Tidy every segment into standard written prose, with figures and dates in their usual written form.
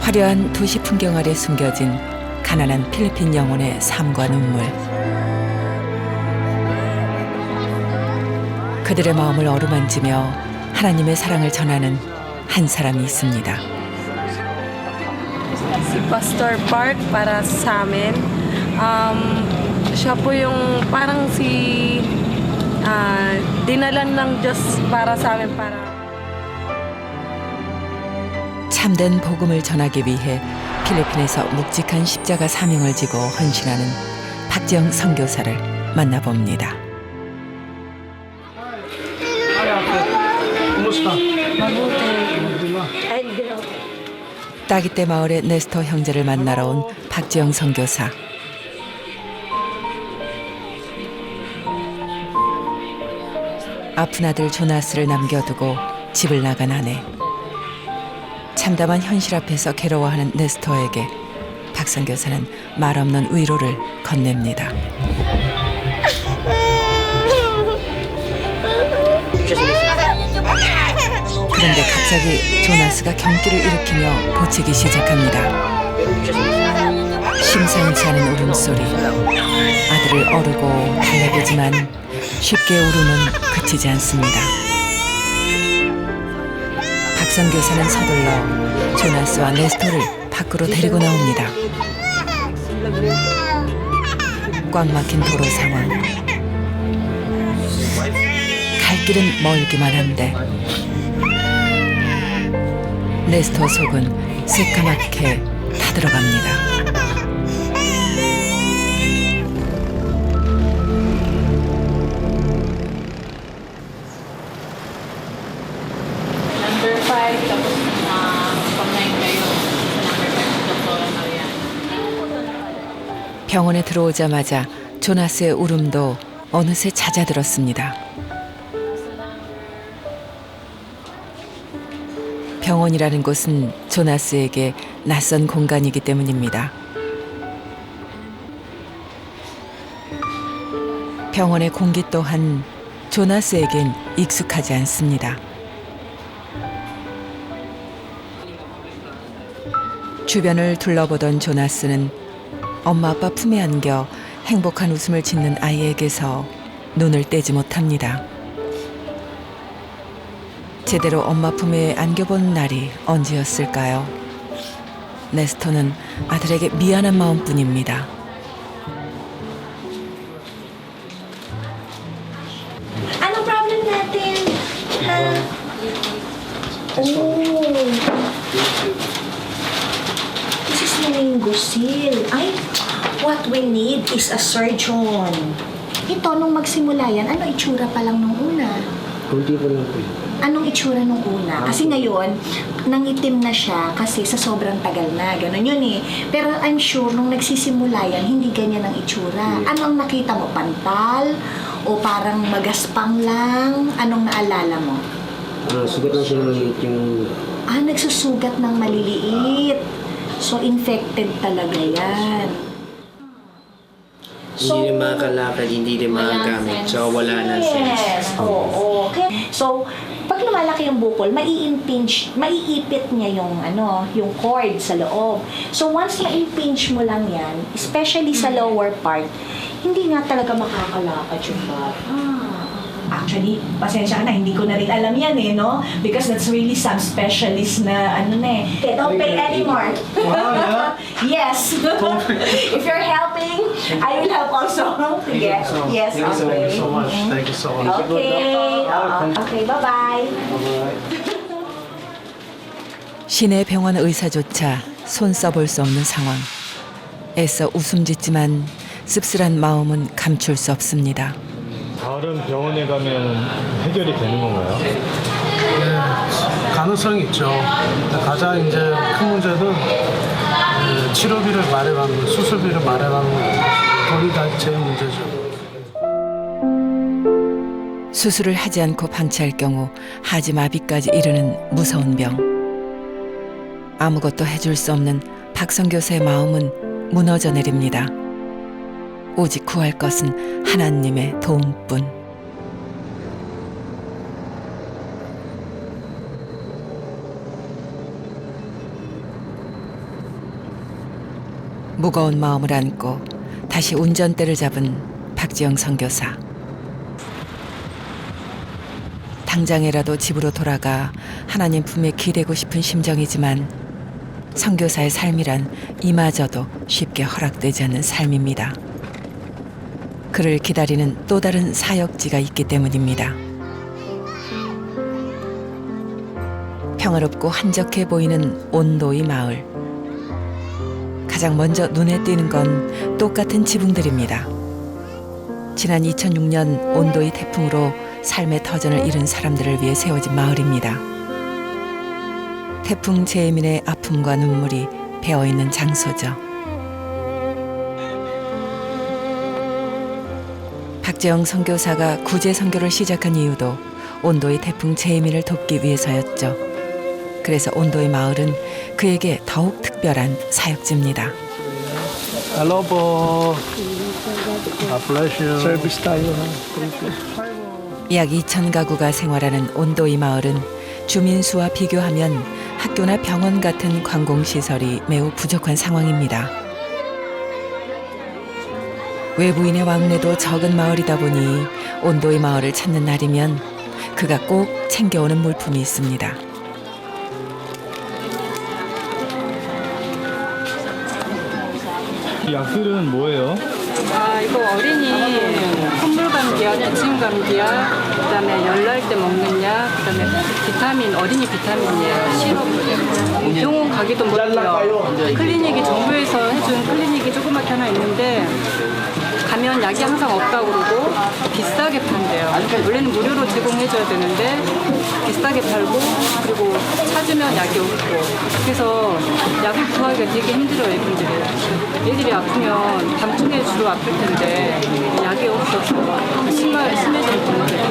화려한 도시 풍경 아래 숨겨진 가난한 필리핀 영혼의 삶과 눈물. 그들의 마음을 어루만지며 하나님의 사랑을 전하는 한 사람이 있습니다. Si Pastor Park para sa amin. Siya po yung parang dinalan ng Diyos para sa amin para. 참된 복음을 전하기 위해 필리핀에서 묵직한 십자가 사명을 지고 헌신하는 박지영 선교사를 만나봅니다. 따기떼 마을의 네스터 형제를 만나러 온 박지영 선교사. 아픈 아들 조나스를 남겨두고 집을 나간 아내. 참담한 현실 앞에서 괴로워하는 네스터에게 박 선교사는 말없는 위로를 건넵니다. 그런데 갑자기 조나스가 경기를 일으키며 보채기 시작합니다. 심상치 않은 울음소리. 아들을 어르고 달래보지만 쉽게 울음은 그치지 않습니다. 박선교사는 서둘러 조나스와 네스토를 밖으로 데리고 나옵니다. 꽉 막힌 도로 상황. 갈 길은 멀기만 한데 네스토 속은 새까맣게 타들어갑니다. Number 5, tapos pag-9 kayo sa number 5 doktora Marian. 병원에 들어오자마자 조나스의 울음도 어느새 잦아들었습니다. 병원이라는 곳은 조나스에게 낯선 공간이기 때문입니다. 병원의 공기 또한 조나스에겐 익숙하지 않습니다. 주변을 둘러보던 조나스는 엄마 아빠 품에 안겨 행복한 웃음을 짓는 아이에게서 눈을 떼지 못합니다. 제대로 엄마 품에 안겨본 날이 언제였을까요? 네스토는 아들에게 미안한 마음뿐입니다. Anong problem natin? Ha? Oh. This is meningosil. Ay, what we need is a surgeon. Ito, nung magsimula yan, ano itsura pa lang nung una? Kunti pa lang po. Anong itsura nung una? Kasi ngayon, nangitim na siya kasi sa sobrang tagal na. Ganon yun eh. Pero I'm sure, nung nagsisimula yan, hindi ganyan ang itsura. Anong nakita mo? Pantal? O parang magaspang lang? Anong naalala mo? Sugat lang siya ng maliit yung... Nagsusugat ng maliliit. So, infected talaga yan. Hindi rin makakalakad, hindi rin makagamit. So, wala na sense. Yes, oo. Okay. So, pag lumalaki yung bukol, maiipit niya yung cord sa loob. So, once ma-impinge mo lang yan, especially sa lower part, hindi nga talaga makakalakad yung bata. Actually, pasensya ka na, hindi ko na rin alam yan no? Because that's really some specialist na Okay, don't pay anymore. Wow, yeah? Yes. If you're helping, I will help also. Yes, yes, Thank okay. you so much. Thank you so much. Okay. Okay, bye-bye. 시내 병원 의사조차 손 써볼 수 없는 상황. 애써 웃음 짓지만 씁쓸한 마음은 감출 수 없습니다. 다른 병원에 가면 해결이 되는 건가요? 네, 가능성이 있죠. 가장 이제 큰 문제는 치료비를 마련하는 거, 수술비를 마련하는 거, 돈이 다 제일 문제죠. 수술을 하지 않고 방치할 경우 하지마비까지 이르는 무서운 병. 아무것도 해줄 수 없는 박선교사의 마음은 무너져 내립니다. 오직 구할 것은 하나님의 도움뿐. 무거운 마음을 안고 다시 운전대를 잡은 박지영 선교사. 당장이라도 집으로 돌아가 하나님 품에 기대고 싶은 심정이지만 선교사의 삶이란 이마저도 쉽게 허락되지 않는 삶입니다. 그를 기다리는 또 다른 사역지가 있기 때문입니다. 평화롭고 한적해 보이는 온도이 마을. 가장 먼저 눈에 띄는 건 똑같은 지붕들입니다. 지난 2006년 온도이 태풍으로 삶의 터전을 잃은 사람들을 위해 세워진 마을입니다. 태풍 재민의 아픔과 눈물이 배어있는 장소죠. 박재영 선교사가 구제 선교를 시작한 이유도 온도이 태풍 재민을 돕기 위해서였죠. 그래서 온도이 마을은 그에게 더욱 특별한 사역지입니다. Hello po. God bless you. Service tayo. 약 2,000가구가 생활하는 온도이 마을은 주민 수와 비교하면 학교나 병원 같은 관공시설이 매우 부족한 상황입니다. 외부인의 왕래도 적은 마을이다 보니 온도이 마을을 찾는 날이면 그가 꼭 챙겨오는 물품이 있습니다. 이 약들은 뭐예요? 이거 어린이 콧물 감기약, 기침 감기약, 그다음에 열날 때 먹는 약, 그다음에 비타민, 어린이 비타민이에요. 시럽. 병원 가기도 멀고요. 클리닉이 정부에서 해준 클리닉이 조그맣게 하나 있는데 가면 약이 항상 없다고 그러고 비싸게 판대요. 원래는 무료로 제공해줘야 되는데 비싸게 팔고 그리고 찾으면 약이 없고 그래서 약을 구하기가 되게 힘들어요. 이분들이. 애들이 아프면 밤중에 주로 아플 텐데 약이 없어서 심해지는 분들이.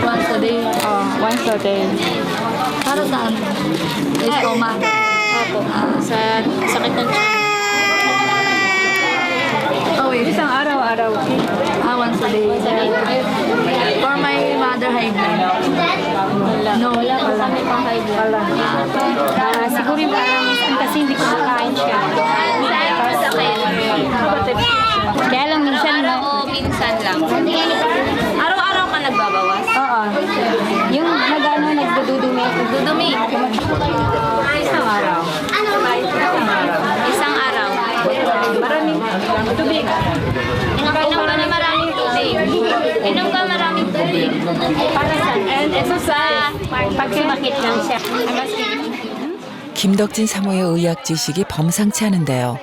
Once a day. Once a day. Para saan? Stomach. Sa sakit ng tiyan. Oh, wait. 일상 araw-araw. Once a day. For my mother, high blood. No, wala pa sa akin pang high blood. Siguro yung parang kasi hindi ko makain siya. Kaya lang minsan na. Minsan lang. Araw-araw ka nagbabawas? Oo. Yung nagdudumi. Dudumi. Isang araw. Isang araw. Maraming tubig. Inom ka na maraming tubig. Inom ka maraming tubig. Para sa ito sa Pagsumakit lang siya. 김덕진 사모의 의학 지식이 범상치 않은데요.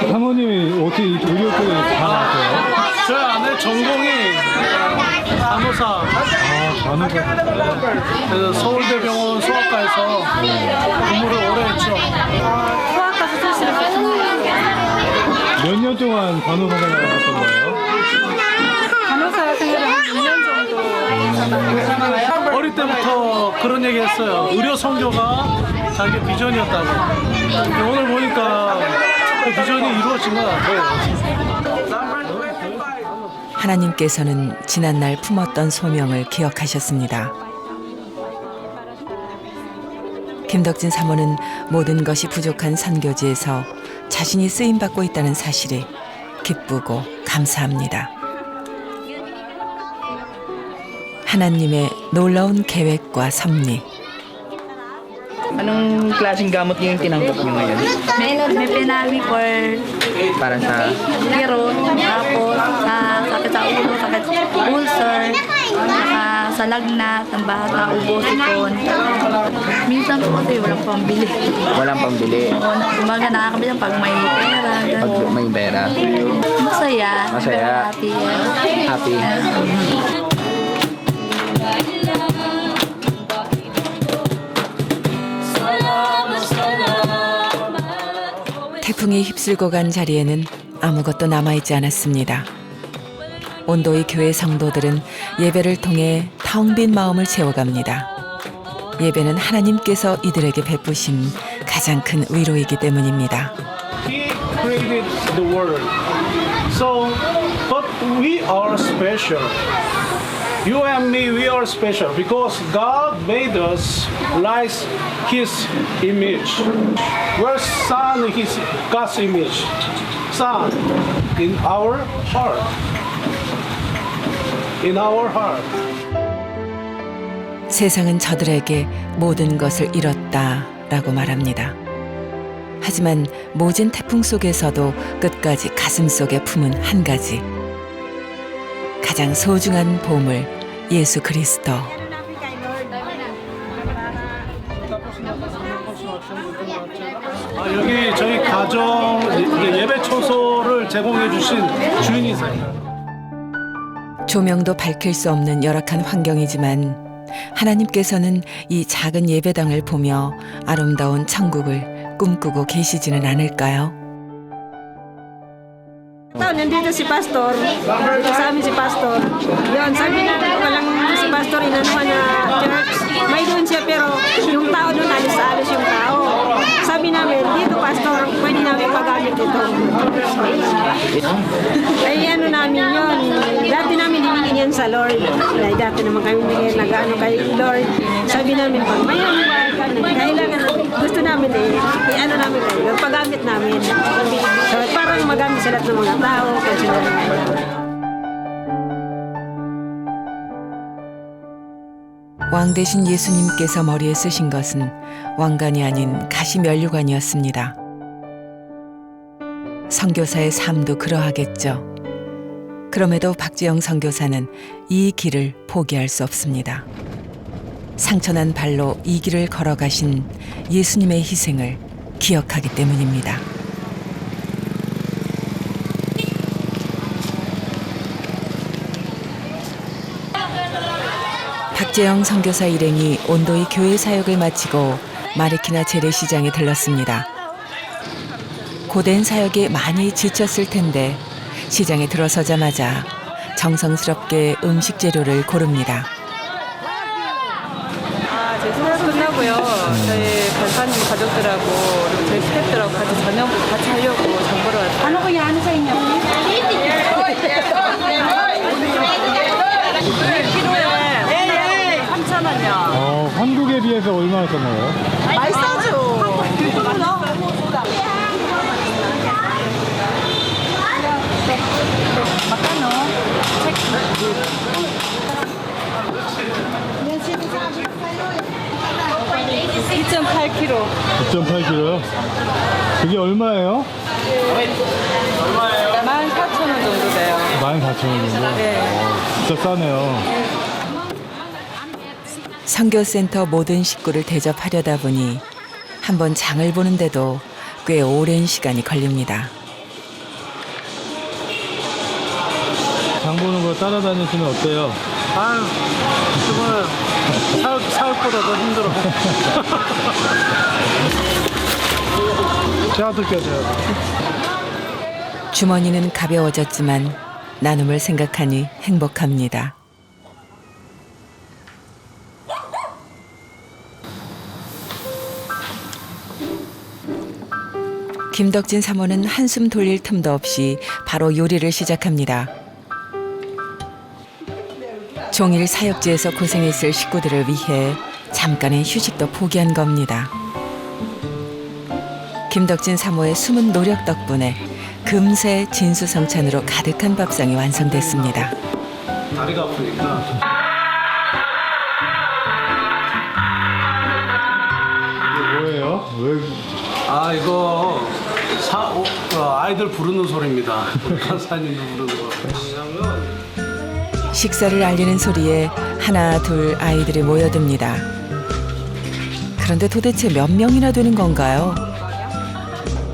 사모님이 어떻게 이 의료 쪽에 다 나세요? 저 안에 전공이 간호사. 간호사. 그래서 서울대병원 소아과에서 근무를 오래 했죠. 소아과 수술실을 계속 몇 년 동안 간호사 생활을 하셨던 거예요? 간호사 생활을 한 2년 정도 어릴 때부터 그런 얘기 했어요. 의료 선교가 자기 비전이었다고. 근데 오늘 보니까 그 비전이 이루어진 것 같아요. 하나님께서는 지난날 품었던 소명을 기억하셨습니다. 김덕진 사모는 모든 것이 부족한 선교지에서 자신이 쓰임받고 있다는 사실이 기쁘고 감사합니다. 하나님의 놀라운 계획과 섭리. Anong klaseng gamot yung tinanggap niyo ngayon? May penalty for Para sa... kirot, tapos sa sakit sa ulo, sakit ulcer, saka sa lagnat, ng bata, ubo, sipon. Minsan po kasi walang pambili. Walang pambili. Umaga nakakabili pag may pera. Pag ganun. may pera. Masaya. Masaya. Happy. Happy. 태풍이 휩쓸고 간 자리에는 아무것도 남아있지 않았습니다. 온도이 교회 성도들은 예배를 통해 텅 빈 마음을 채워갑니다. 예배는 하나님께서 이들에게 베푸신 가장 큰 위로이기 때문입니다. He created the world. So, but we are special. You and me, we are special because God made us like His image. We're son in His God's image. Son in our heart. In our heart. 세상은 저들에게 모든 것을 잃었다라고 말합니다. 하지만 모진 태풍 속에서도 끝까지 가슴 속에 품은 한 가지. 가장 소중한 보물, 예수 그리스도. 여기 저희 가정 예배 초소를 제공해 주신 주인이세요. 조명도 밝힐 수 없는 열악한 환경이지만 하나님께서는 이 작은 예배당을 보며 아름다운 천국을 꿈꾸고 계시지는 않을까요? Nandito si Pastor. Dito sa amin si Pastor. Yun, sabi na walang si Pastor inanuhan na church. May doon siya pero yung tao doon alis-alis yung tao. Sabi namin, dito Pastor, pwede namin magamit dito. Ay ano namin yun. Dati namin hiningin yan sa Lord. Ay dati naman kami bigay nag-ano kay Lord. Sabi namin, pag may kailangan gusto namin i-ano namin kayo, paggamit namin. So, parang magamit sa lahat ng mga tao. Kasi 왕 대신 예수님께서 머리에 쓰신 것은 왕관이 아닌 가시면류관이었습니다. 선교사의 삶도 그러하겠죠. 그럼에도 박지영 선교사는 이 길을 포기할 수 없습니다. 상처난 발로 이 길을 걸어가신 예수님의 희생을 기억하기 때문입니다. 박재영 선교사 일행이 온도이 교회 사역을 마치고 마리키나 재래시장에 들렀습니다. 고된 사역에 많이 지쳤을 텐데 시장에 들어서자마자 정성스럽게 음식 재료를 고릅니다. 제 사역 끝나고요. 저희 간사님 가족들하고 그리고 저희 스태프들하고 같이 저녁 같이 하려고 장 보러 왔어요. Ano kaya ano sa inyo? 키로에 3,000원이요. 한국에 비해서 얼마나 썼나요? 맛있어죠. Magkano? Check. 2.8kg. 9.8kg요? 그게 얼마예요? 14,000원 정도 돼요. 14,000원 정도? 네. 진짜 싸네요. 선교센터 모든 식구를 대접하려다 보니 한번 장을 보는데도 꽤 오랜 시간이 걸립니다. 장 보는 거 따라다니시면 어때요? 아유, 지금은 사역보다 더 힘들어. 제가 느껴져요. 주머니는 가벼워졌지만 나눔을 생각하니 행복합니다. 김덕진 사모는 한숨 돌릴 틈도 없이 바로 요리를 시작합니다. 종일 사역지에서 고생했을 식구들을 위해 잠깐의 휴식도 포기한 겁니다. 김덕진 사모의 숨은 노력 덕분에 금세 진수성찬으로 가득한 밥상이 완성됐습니다. 다리가 아프니까. 이게 뭐예요? 왜? 아, 이거 아이들 부르는 소리입니다. 간사님도 부르는 거. 식사를 알리는 소리에 하나 둘 아이들이 모여듭니다. 그런데 도대체 몇 명이나 되는 건가요?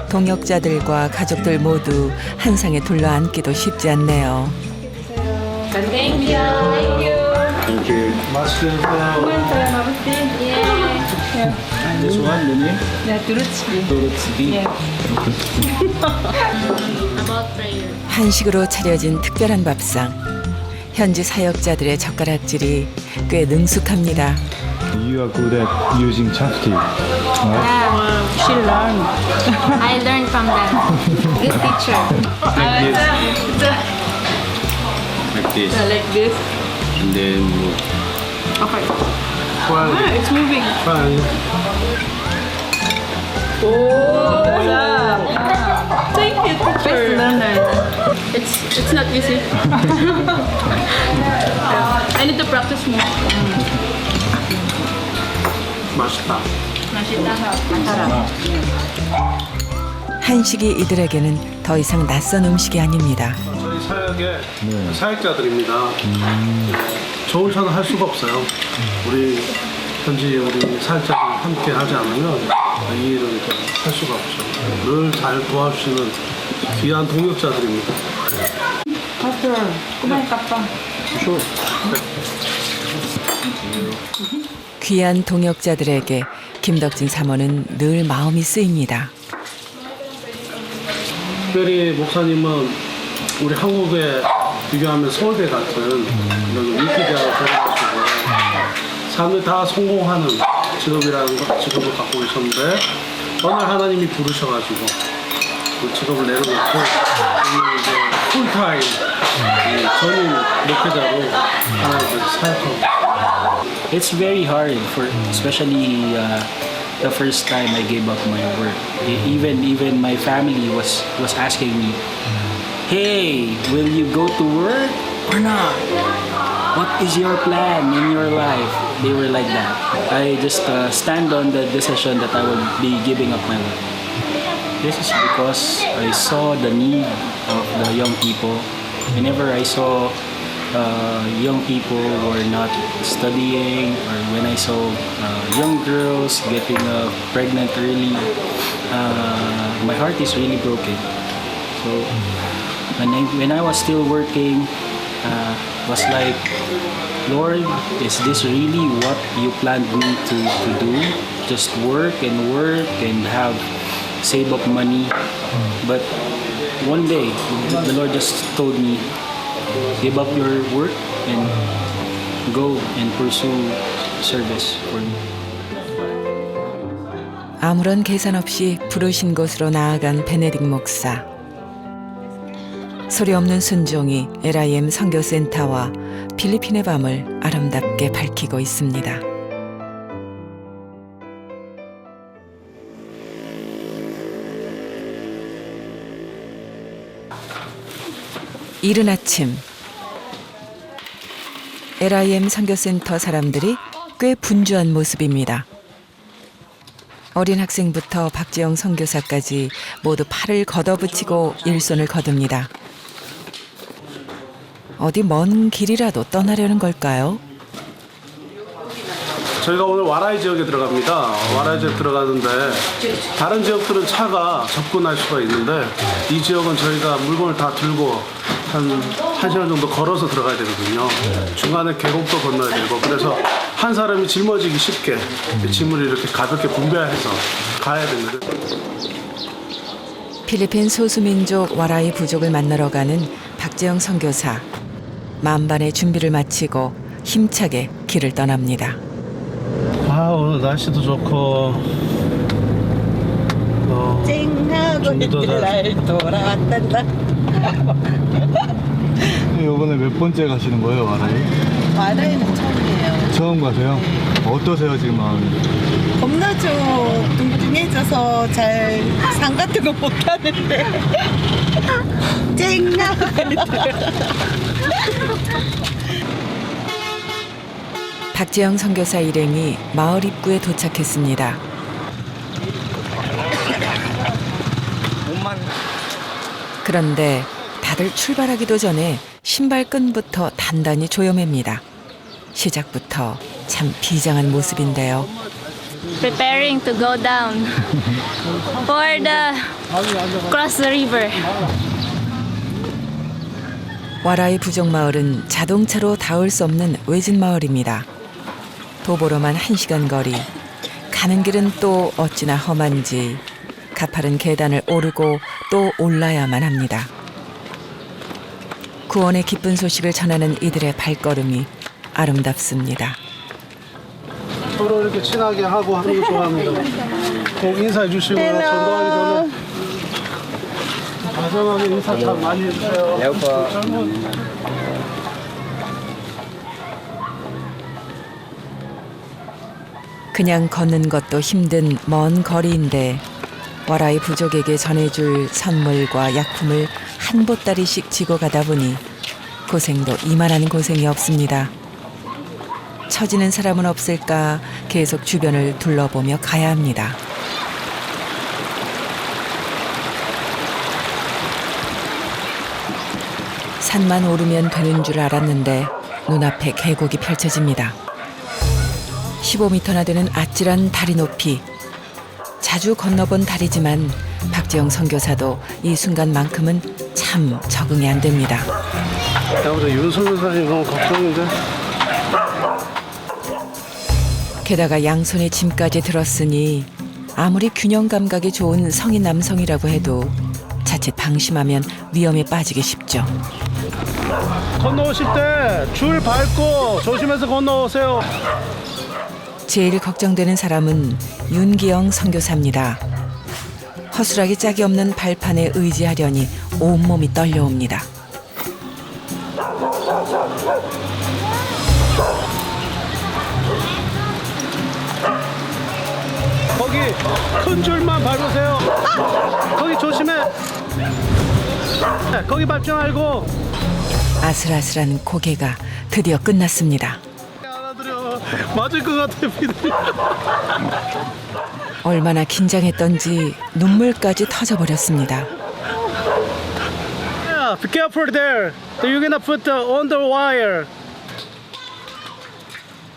동역자들과 가족들 모두 한 상에 둘러앉기도 쉽지 않네요. Thank you. 맛있게 드세요. This one, Duni? 네, 두루치기. About prayer. 한식으로 차려진 특별한 밥상. 현지 사역자들의 젓가락질이 꽤 능숙합니다. You are good at using chopstick. She learned. I learned from them. This teacher. Like this. Like this. and then move. Okay. Well, Ah, it's moving. fine. Thank you, teacher. It's not easy. I need to practice more. 맛있다. 한식이 이들에게는 더 이상 낯선 음식이 아닙니다. 저희 사역의 사역자들입니다. 좋은 차는 할 수가 없어요. 우리 현지 우리 사역자들 함께 하지 않으면 이 일을 할 수가 없죠. 늘 잘 도와주시는 귀한 동역자들입니다. 귀한 동역자들에게 김덕진 사모는 늘 마음이 쓰입니다. 특별히 목사님은 우리 한국에 비교하면 서울대 같은 이런 위키대학을 졸업하시고 사람들이 다 성공하는 직업을 갖고 계셨는데 어느 날 하나님이 부르셔가지고 그 직업을 내려놓고 오늘 이제 풀타임 전임 목회자로 하나님께서 사역하고 있습니다. It's very hard for, especially the first time I gave up my work. Even my family was asking me, "Hey, will you go to work or not? What is your plan in your life?" They were like that. I just stand on the decision that I would be giving up my work. This is because I saw the need of the young people. Whenever I saw young people who are not studying, or when I saw young girls getting pregnant early, my heart is really broken. So when I was still working, was like, Lord, is this really what you planned me to do? Just work and have save up money. But one day, the Lord just told me, give up your work and go and pursue service for me. 아무런 계산 없이 부르신 곳으로 나아간 베네딕 목사. 소리 없는 순종이 LIM 선교센터와 필리핀의 밤을 아름답게 밝히고 있습니다. 이른 아침 LIM 선교센터 사람들이 꽤 분주한 모습입니다. 어린 학생부터 박지영 선교사까지 모두 팔을 걷어붙이고 일손을 거둡니다. 어디 먼 길이라도 떠나려는 걸까요? 저희가 오늘 와라이 지역에 들어갑니다. 와라이 지역 들어가는데 다른 지역들은 차가 접근할 수가 있는데 이 지역은 저희가 물건을 다 들고 한 1시간 정도 걸어서 들어가야 되거든요. 중간에 계곡도 건너야 되고 그래서 한 사람이 짊어지기 쉽게 짐을 이렇게 가볍게 분배해서 가야 됩니다. 필리핀 소수민족 와라이 부족을 만나러 가는 박재영 선교사. 만반의 준비를 마치고 힘차게 길을 떠납니다. 아 오늘 날씨도 좋고 준비도 잘 돌아왔단다. 이번에 몇 번째 가시는 거예요, 와라이? 와라이는 처음이에요. 처음 가세요? 어떠세요, 지금 마음이? 겁나죠. 뚱뚱해져서 잘 상 같은 거 못 타는데. 쨍나. 박재영 선교사 일행이 마을 입구에 도착했습니다. 그런데 다들 출발하기도 전에 신발끈부터 단단히 조여맵니다. 시작부터 참 비장한 모습인데요. Preparing to go down for the cross the river. 와라이 부족 마을은 자동차로 닿을 수 없는 외진 마을입니다. 도보로만 1시간 거리. 가는 길은 또 어찌나 험한지 가파른 계단을 오르고 또 올라야만 합니다. 구원의 기쁜 소식을 전하는 이들의 발걸음이 아름답습니다. 서로 이렇게 친하게 하고 하는 거 좋아합니다. 꼭 인사해 주시고 전도하기 전에 다정하게 인사 참 많이 해주세요. 젊은 그냥 걷는 것도 힘든 먼 거리인데 와라이 부족에게 전해줄 선물과 약품을 한 보따리씩 지고 가다 보니 고생도 이만한 고생이 없습니다. 처지는 사람은 없을까 계속 주변을 둘러보며 가야 합니다. 산만 오르면 되는 줄 알았는데 눈앞에 계곡이 펼쳐집니다. 15m나 되는 아찔한 다리 높이. 자주 건너본 다리지만 박재영 선교사도 이 순간만큼은 참 적응이 안 됩니다. 나보다 윤선교사님 너무 걱정인데. 게다가 양손에 짐까지 들었으니 아무리 균형 감각이 좋은 성인 남성이라고 해도 자칫 방심하면 위험에 빠지기 쉽죠. 건너오실 때 줄 밟고 조심해서 건너오세요. 제일 걱정되는 사람은 윤기영 선교사입니다. 허술하게 짝이 없는 발판에 의지하려니 온몸이 떨려옵니다. 거기 큰 줄만 밟으세요. 거기 조심해. 거기 밟지 말고. 아슬아슬한 고개가 드디어 끝났습니다. 알아들여. 맞을 것 같아, 피디. 얼마나 긴장했던지 눈물까지 터져버렸습니다. Yeah, be careful there. You're gonna put on the wire.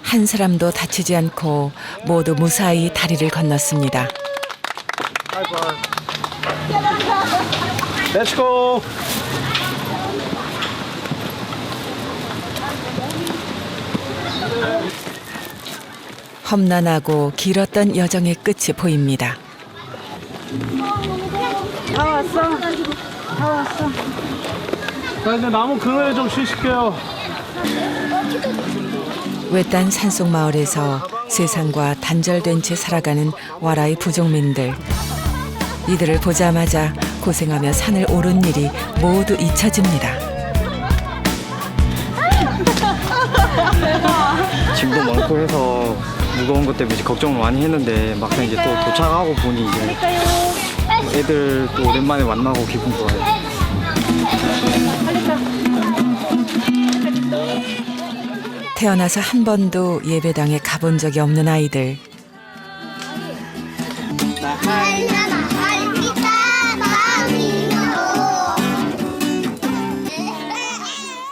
한 사람도 다치지 않고 모두 무사히 다리를 건넜습니다. Let's go. 험난하고 길었던 여정의 끝이 보입니다. 다 왔어. 자, 이제 나무 그늘에 좀 쉬실게요. 외딴 산속 마을에서 세상과 단절된 채 살아가는 와라이 부족민들. 이들을 보자마자 고생하며 산을 오른 일이 모두 잊혀집니다. 짐도 많고 해서 무거운 것 때문에 이제 걱정을 많이 했는데 막상 이제 또 도착하고 보니 이제 애들 또 오랜만에 만나고 기분 좋아요. 태어나서 한 번도 예배당에 가본 적이 없는 아이들.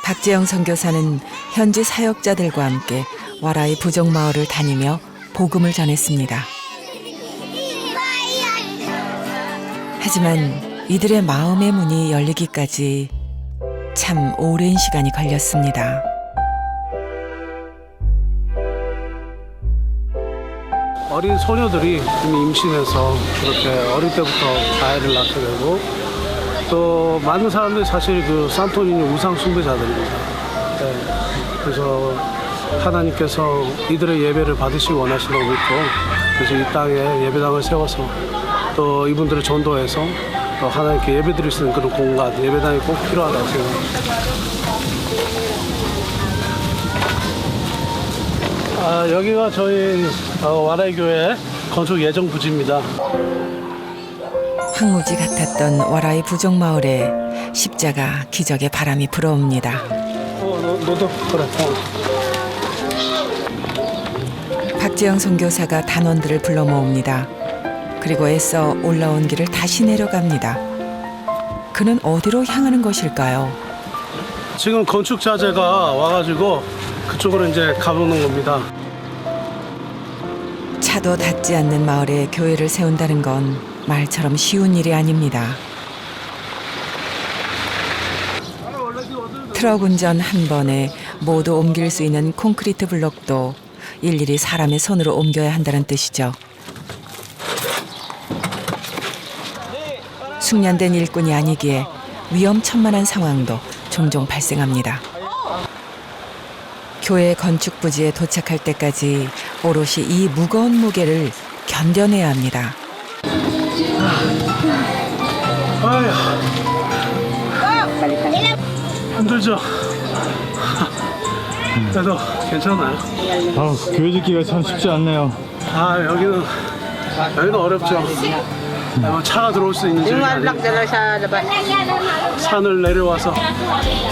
박재영 선교사는 현지 사역자들과 함께 와라이 부족 마을을 다니며 복음을 전했습니다. 하지만 이들의 마음의 문이 열리기까지 참 오랜 시간이 걸렸습니다. 어린 소녀들이 이미 임신해서 그렇게 어릴 때부터 아이를 낳게 되고 또 많은 사람들이 사실 그 산토리니 우상 숭배자들입니다. 네. 그래서 하나님께서 이들의 예배를 받으시기 원하신다고 믿고 그래서 이 땅에 예배당을 세워서 또 이분들을 전도해서 또 하나님께 예배드릴 수 있는 그런 공간, 예배당이 꼭 필요하다고 생각합니다. 여기가 저희 와라이 교회 건축 예정 부지입니다. 황무지 같았던 와라이 부족 마을에 십자가 기적의 바람이 불어옵니다. 너도 그래. 박재영 선교사가 단원들을 불러 모읍니다. 그리고 애써 올라온 길을 다시 내려갑니다. 그는 어디로 향하는 것일까요? 지금 건축 자재가 와가지고 그쪽으로 이제 가보는 겁니다. 차도 닿지 않는 마을에 교회를 세운다는 건 말처럼 쉬운 일이 아닙니다. 트럭 운전 한 번에 모두 옮길 수 있는 콘크리트 블록도 일일이 사람의 손으로 옮겨야 한다는 뜻이죠. 숙련된 일꾼이 아니기에 위험천만한 상황도 종종 발생합니다. 교회 건축 부지에 도착할 때까지 오롯이 이 무거운 무게를 견뎌내야 합니다. 아휴, 힘들죠? 그래도 괜찮아요. 교회 짓기가 참 쉽지 않네요. 여기는 어렵죠. 차가 들어올 수 있는 지역이 아니에요. 산을 내려와서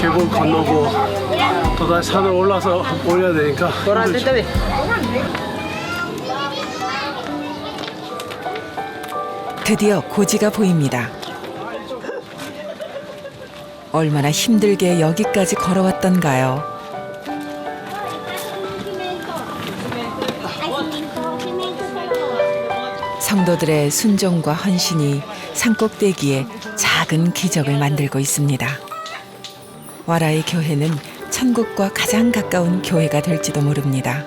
계곡 건너고 또 다시 산을 올라서 올려야 되니까 힘들죠. 드디어 고지가 보입니다. 얼마나 힘들게 여기까지 걸어왔던가요? 성도들의 순종과 헌신이 산꼭대기에 작은 기적을 만들고 있습니다. 와라이 교회는 천국과 가장 가까운 교회가 될지도 모릅니다.